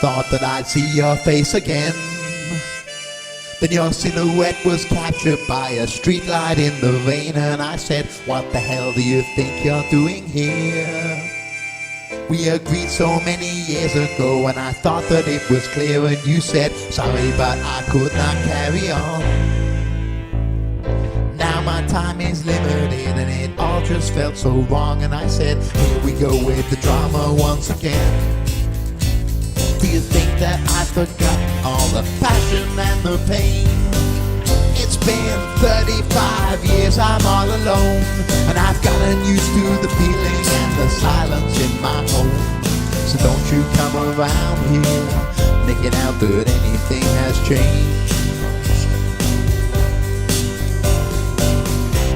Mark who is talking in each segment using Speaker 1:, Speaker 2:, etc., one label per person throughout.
Speaker 1: thought that I'd see your face again. Then your silhouette was captured by a streetlight in the rain, and I said, what the hell do you think you're doing here? We agreed so many years ago, and I thought that it was clear, and you said, sorry, but I could not carry on. Now my time is limited, and it all just felt so wrong, and I said, here we go with the drama once again. Do you think that I forgot all the passion and the pain? It's been 35 years, I'm all alone, and I've gotten used to the feeling and the silence in my home. So don't you come around here making out that anything has changed.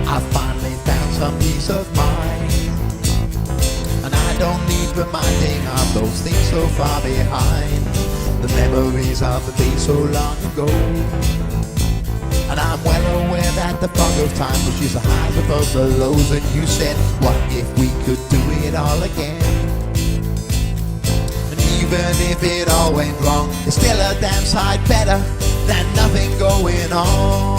Speaker 1: I finally found some peace of mind, and I don't need reminding of those things so far behind, the memories of the day so long ago. And I'm well aware that the fog of time pushes the highs above the lows, and you said, what if we could do it all again? And even if it all went wrong, it's still a damn sight better than nothing going on.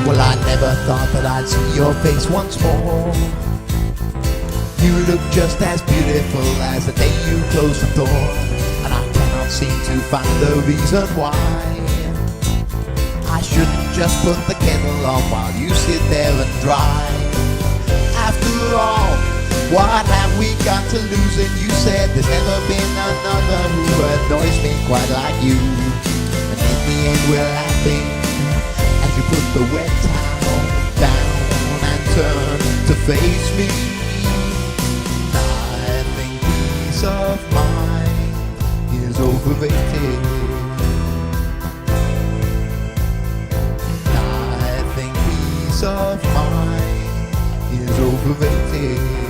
Speaker 1: Well, I never thought that I'd see your face once more. You look just as beautiful as the day you closed the door, and I cannot seem to find the reason why I shouldn't just put the kettle on while you sit there and dry. After all, what have we got to lose? And you said there's never been another who annoys me quite like you. And in the end we're laughing as you put the wet towel down and turn to face me. I think peace of mind is overrated. I think peace of mind is overrated.